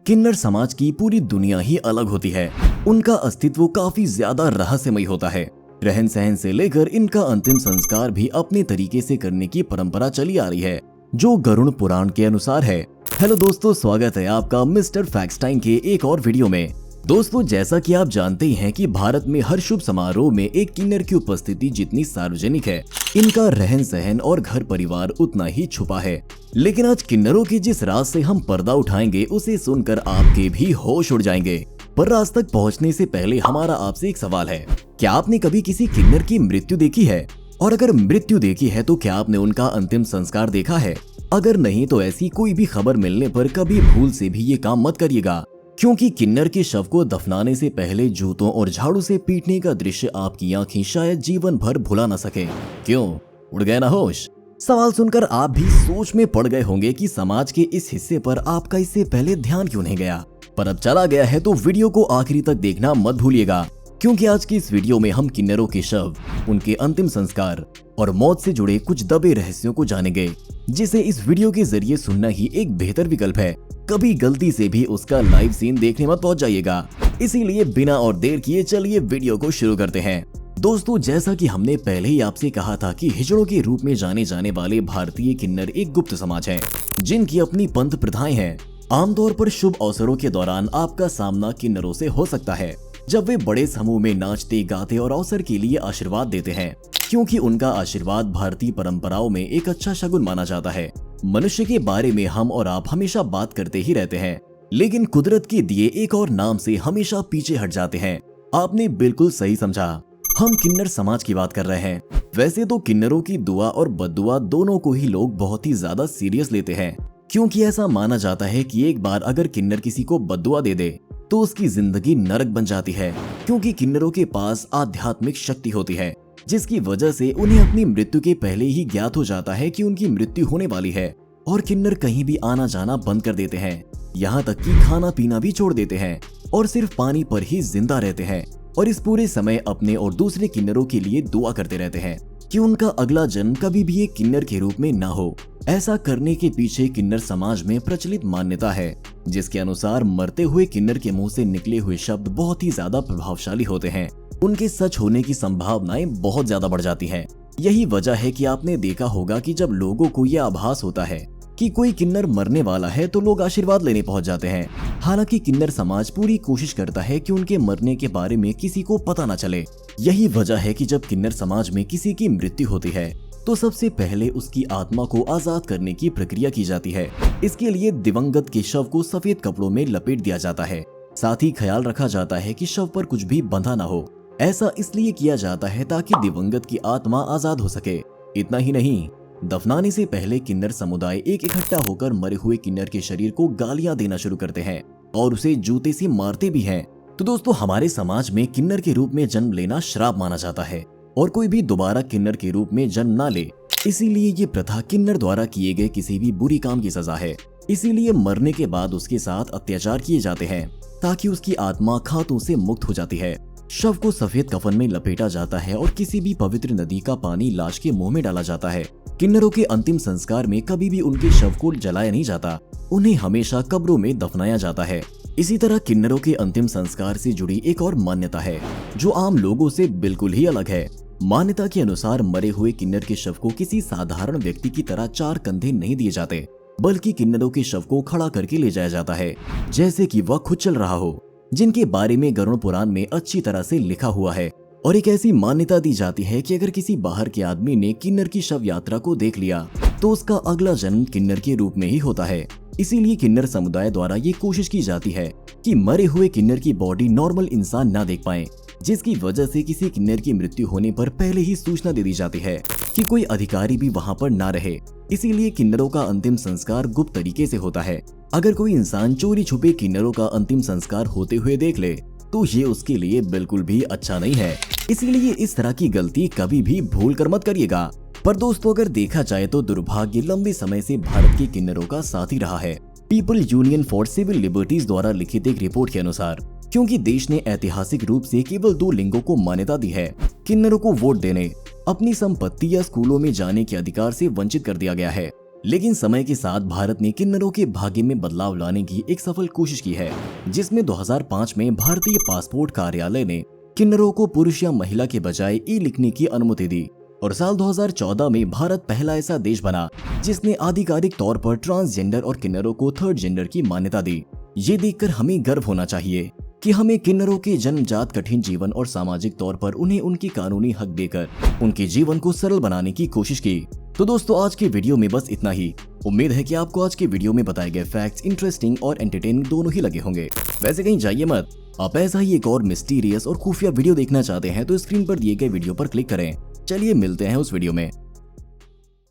किन्नर समाज की पूरी दुनिया ही अलग होती है। उनका अस्तित्व काफी ज्यादा रहस्यमय होता है। रहन सहन से लेकर इनका अंतिम संस्कार भी अपने तरीके से करने की परंपरा चली आ रही है, जो गरुड़ पुराण के अनुसार है। हेलो दोस्तों, स्वागत है आपका मिस्टर फैक्सटाइम के एक और वीडियो में। दोस्तों, जैसा कि आप जानते ही हैं कि भारत में हर शुभ समारोह में एक किन्नर की उपस्थिति जितनी सार्वजनिक है, इनका रहन सहन और घर परिवार उतना ही छुपा है। लेकिन आज किन्नरों के जिस राज से हम पर्दा उठाएंगे, उसे सुनकर आपके भी होश उड़ जाएंगे। पर राज तक पहुंचने से पहले हमारा आपसे एक सवाल है, क्या आपने कभी किसी किन्नर की मृत्यु देखी है? और अगर मृत्यु देखी है तो क्या आपने उनका अंतिम संस्कार देखा है? अगर नहीं तो ऐसी कोई भी खबर मिलने पर कभी भूल से भी ये काम मत करिएगा, क्योंकि किन्नर के शव को दफनाने से पहले जूतों और झाड़ू से पीटने का दृश्य आपकी आंखें शायद जीवन भर भुला न सके। क्यों, उड़ गए ना होश? सवाल सुनकर आप भी सोच में पड़ गए होंगे कि समाज के इस हिस्से पर आपका इससे पहले ध्यान क्यों नहीं गया। पर अब चला गया है तो वीडियो को आखिरी तक देखना मत भूलिएगा, क्योंकि आज की इस वीडियो में हम किन्नरों के शव, उनके अंतिम संस्कार और मौत से जुड़े कुछ दबे रहस्यों को जानेंगे, जिसे इस वीडियो के जरिए सुनना ही एक बेहतर विकल्प है। कभी गलती से भी उसका लाइव सीन देखने मत पहुंच जाइएगा। इसीलिए बिना और देर किए चलिए वीडियो को शुरू करते हैं। दोस्तों, जैसा कि हमने पहले ही आपसे कहा था कि हिजड़ों के रूप में जाने जाने वाले भारतीय किन्नर एक गुप्त समाज है, जिनकी अपनी पंथ प्रथाएं हैं। आमतौर पर शुभ अवसरों के दौरान आपका सामना किन्नरों से हो सकता है, जब वे बड़े समूह में नाचते गाते और अवसर के लिए आशीर्वाद देते हैं, क्योंकि उनका आशीर्वाद भारतीय परंपराओं में एक अच्छा शगुन माना जाता है। मनुष्य के बारे में हम और आप हमेशा बात करते ही रहते हैं, लेकिन कुदरत के दिए एक और नाम से हमेशा पीछे हट जाते हैं। आपने बिल्कुल सही समझा, हम किन्नर समाज की बात कर रहे हैं। वैसे तो किन्नरों की दुआ और बद्दुआ दोनों को ही लोग बहुत ही ज्यादा सीरियस लेते हैं, क्योंकि ऐसा माना जाता है कि एक बार अगर किन्नर किसी को बद्दुआ दे दे तो उसकी जिंदगी नरक बन जाती है, क्योंकि किन्नरों के पास आध्यात्मिक शक्ति होती है, जिसकी वजह से उन्हें अपनी मृत्यु के पहले ही ज्ञात हो जाता है कि उनकी मृत्यु होने वाली है। और किन्नर कहीं भी आना जाना बंद कर देते हैं, यहाँ तक कि खाना पीना भी छोड़ देते हैं और सिर्फ पानी पर ही जिंदा रहते हैं। और इस पूरे समय अपने और दूसरे किन्नरों के लिए दुआ करते रहते हैं कि उनका अगला जन्म कभी भी एक किन्नर के रूप में ना हो। ऐसा करने के पीछे किन्नर समाज में प्रचलित मान्यता है, जिसके अनुसार मरते हुए किन्नर के मुंह से निकले हुए शब्द बहुत ही ज्यादा प्रभावशाली होते हैं। उनके सच होने की संभावनाएं बहुत ज्यादा बढ़ जाती हैं। यही वजह है कि आपने देखा होगा कि जब लोगों को यह आभास होता है कि कोई किन्नर मरने वाला है तो लोग आशीर्वाद लेने पहुंच जाते हैं। हालांकि किन्नर समाज पूरी कोशिश करता है कि उनके मरने के बारे में किसी को पता न चले। यही वजह है कि जब किन्नर समाज में किसी की मृत्यु होती है तो सबसे पहले उसकी आत्मा को आजाद करने की प्रक्रिया की जाती है। इसके लिए दिवंगत के शव को सफेद कपड़ों में लपेट दिया जाता है। साथ ही ख्याल रखा जाता है कि शव पर कुछ भी बंधा न हो। ऐसा इसलिए किया जाता है ताकि दिवंगत की आत्मा आजाद हो सके। इतना ही नहीं, दफनाने से पहले किन्नर समुदाय एक इकट्ठा होकर मरे हुए किन्नर के शरीर को गालियां देना शुरू करते हैं और उसे जूते से मारते भी हैं। तो दोस्तों, हमारे समाज में किन्नर के रूप में जन्म लेना श्राप माना जाता है और कोई भी दोबारा किन्नर के रूप में जन्म ना ले। इसीलिए ये प्रथा किन्नर द्वारा किए गए किसी भी बुरी काम की सजा है। इसीलिए मरने के बाद उसके साथ अत्याचार किए जाते हैं ताकि उसकी आत्मा खातों से मुक्त हो जाती है। शव को सफेद कफन में लपेटा जाता है और किसी भी पवित्र नदी का पानी लाश के मुंह में डाला जाता है। किन्नरों के अंतिम संस्कार में कभी भी उनके शव को जलाया नहीं जाता, उन्हें हमेशा कब्रों में दफनाया जाता है। इसी तरह किन्नरों के अंतिम संस्कार से जुड़ी एक और मान्यता है, जो आम लोगों से बिल्कुल ही अलग है। मान्यता के अनुसार मरे हुए किन्नर के शव को किसी साधारण व्यक्ति की तरह चार कंधे नहीं दिए जाते, बल्कि किन्नरों के शव को खड़ा करके ले जाया जाता है, जैसे कि वह खुद चल रहा हो, जिनके बारे में गरुड़ पुराण में अच्छी तरह से लिखा हुआ है। और एक ऐसी मान्यता दी जाती है कि अगर किसी बाहर के आदमी ने किन्नर की शव यात्रा को देख लिया तो उसका अगला जन्म किन्नर के रूप में ही होता है। इसीलिए किन्नर समुदाय द्वारा ये कोशिश की जाती है कि मरे हुए किन्नर की बॉडी नॉर्मल इंसान ना देख पाए, जिसकी वजह से किसी किन्नर की मृत्यु होने पर पहले ही सूचना दे दी जाती है कि कोई अधिकारी भी वहाँ पर ना रहे। इसीलिए किन्नरों का अंतिम संस्कार गुप्त तरीके से होता है। अगर कोई इंसान चोरी छुपे किन्नरों का अंतिम संस्कार होते हुए देख ले तो ये उसके लिए बिल्कुल भी अच्छा नहीं है। इसीलिए इस तरह की गलती कभी भी भूल कर मत करिएगा। पर दोस्तों, अगर देखा जाए तो दुर्भाग्य लंबे समय से भारत के किन्नरों का साथ ही रहा है। People union for civil liberties द्वारा लिखित एक रिपोर्ट के अनुसार, क्योंकि देश ने ऐतिहासिक रूप से केवल 2 लिंगों को मान्यता दी है, किन्नरों को वोट देने, अपनी संपत्ति या स्कूलों में जाने के अधिकार से वंचित कर दिया गया है। लेकिन समय के साथ भारत ने किन्नरों के भाग्य में बदलाव लाने की एक सफल कोशिश की है, जिसमें 2005 में भारतीय पासपोर्ट कार्यालय ने किन्नरों को पुरुष या महिला के बजाय ई लिखने की अनुमति दी और साल 2014 में भारत पहला ऐसा देश बना जिसने आधिकारिक तौर पर ट्रांसजेंडर और किन्नरों को थर्ड जेंडर की मान्यता दी। ये देखकर हमें गर्व होना चाहिए कि हमें किन्नरों के जन्मजात कठिन जीवन और सामाजिक तौर पर उन्हें उनकी कानूनी हक देकर उनके जीवन को सरल बनाने की कोशिश की। तो दोस्तों आज के वीडियो में बस इतना ही। उम्मीद है कि आपको आज के वीडियो में बताए गए फैक्ट्स इंटरेस्टिंग और एंटरटेनिंग दोनों ही लगे होंगे। वैसे कहीं जाइए मत, आप ऐसा ही एक और मिस्टीरियस और खुफिया वीडियो देखना चाहते हैं तो स्क्रीन पर दिए गए वीडियो पर क्लिक करें। चलिए मिलते हैं उस वीडियो में।